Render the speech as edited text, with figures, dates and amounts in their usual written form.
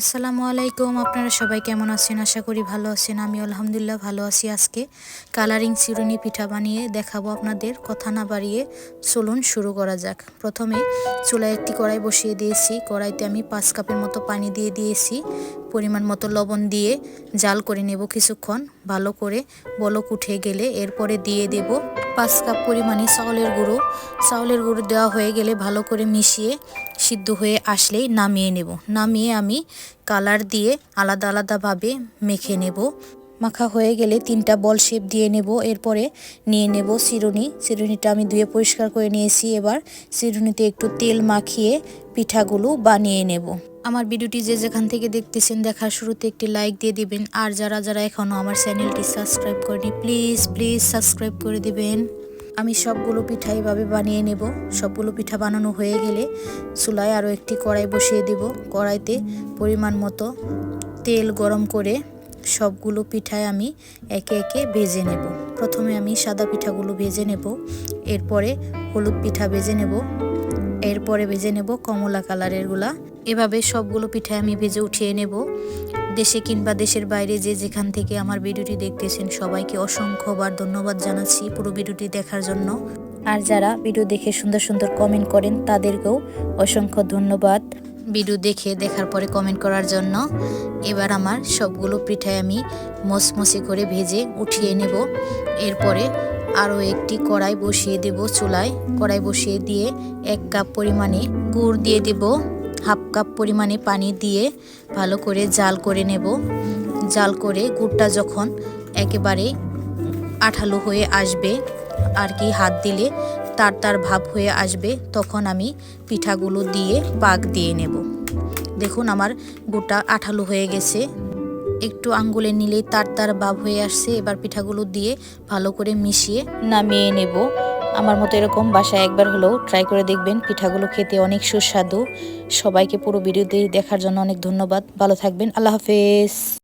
আসসালামু আলাইকুম। আপনারা সবাই কেমন আছেন? আশা করি ভালো আছেন। আমি আলহামদুলিল্লাহ ভালো আছি। আজকে কালারিং চিরুনি পিঠা বানিয়ে দেখাবো আপনাদের। কথা না বাড়িয়ে চলুন শুরু করা যাক। প্রথমে চুলায় একটি কড়াই বসিয়ে দিয়েছি। কড়াইতে আমি 5 কাপের মতো পানি দিয়ে দিয়েছি। পরিমাণ মতো লবণ দিয়ে জাল করে নেব কিছুক্ষণ। ভালো করে বলক উঠে গেলে এরপরে দিয়ে দেব 5 কাপ পরিমাণে চাউলের গুঁড়ো। চাউলের গুঁড়ো দেওয়া হয়ে গেলে ভালো করে মিশিয়ে সিদ্ধ হয়ে আসলেই নামিয়ে নেব। নামিয়ে আমি কালার দিয়ে আলাদা আলাদাভাবে মেখে নেব। মাখা হয়ে গেলে 3টা বল শেপ দিয়ে নেব। এরপরে নিয়ে নেব চিরুনি। চিরুনিটা আমি ধুয়ে পরিষ্কার করে নিয়েছি। এবার চিরুনিতে একটু তেল মাখিয়ে পিঠাগুলো বানিয়ে নেব। আমার ভিডিওটি যে যেখান থেকে দেখতেছেন দেখার শুরুতে একটি লাইক দিয়ে দিবেন। আর যারা যারা এখনও আমার চ্যানেলটি সাবস্ক্রাইব করেনি প্লিজ সাবস্ক্রাইব করে দিবেন। আমি সবগুলো পিঠা এইভাবে বানিয়ে নেব। সবগুলো পিঠা বানানো হয়ে গেলে চুলায় আরও একটি কড়াই বসিয়ে দেব। কড়াইতে পরিমাণ মতো তেল গরম করে সবগুলো পিঠায় আমি একে একে ভেজে নেব। প্রথমে আমি সাদা পিঠাগুলো ভেজে নেব, এরপরে হলুদ পিঠা ভেজে নেব, এরপরে ভেজে নেব কমলা কালারেরগুলা। এভাবে সবগুলো পিঠায় আমি ভেজে উঠিয়ে নেব। দেশে কিংবা দেশের বাইরে যে যেখান থেকে আমার ভিডিওটি দেখতেছেন সবাইকে অসংখ্যবার ধন্যবাদ জানাচ্ছি পুরো ভিডিওটি দেখার জন্য। আর যারা ভিডিও দেখে সুন্দর সুন্দর কমেন্ট করেন তাদেরকেও অসংখ্য ধন্যবাদ ভিডিও দেখার পরে কমেন্ট করার জন্য। এবার আমার সবগুলো পিঠায় আমি মচমচে করে ভেজে উঠিয়ে নেব। এরপরে আরও একটি কড়াই বসিয়ে দেব চুলায়। কড়াই বসিয়ে দিয়ে 1 কাপ পরিমাণে গুড় দিয়ে দেব। 1/2 কাপ পরিমাণে পানি দিয়ে ভালো করে জাল করে নেব। জাল করে গুড়টা যখন একেবারে আঠালো হয়ে আসবে আর কি, হাত দিলে তার ভাব হয়ে আসবে, তখন আমি পিঠাগুলো দিয়ে পাক দিয়ে নেব। দেখুন আমার গুড়টা আঠালো হয়ে গেছে, একটু আঙ্গুলে নিলেই তার ভাব হয়ে আসছে। এবার পিঠাগুলো দিয়ে ভালো করে মিশিয়ে নামিয়ে নেব। আমার মতো এরকম বাসায় একবার হলেও ট্রাই করে দেখবেন। পিঠাগুলো খেতে অনেক সুস্বাদু। সবাইকে পুরো ভিডিওতে দেখার জন্য অনেক ধন্যবাদ। ভালো থাকবেন। আল্লাহ হাফেজ।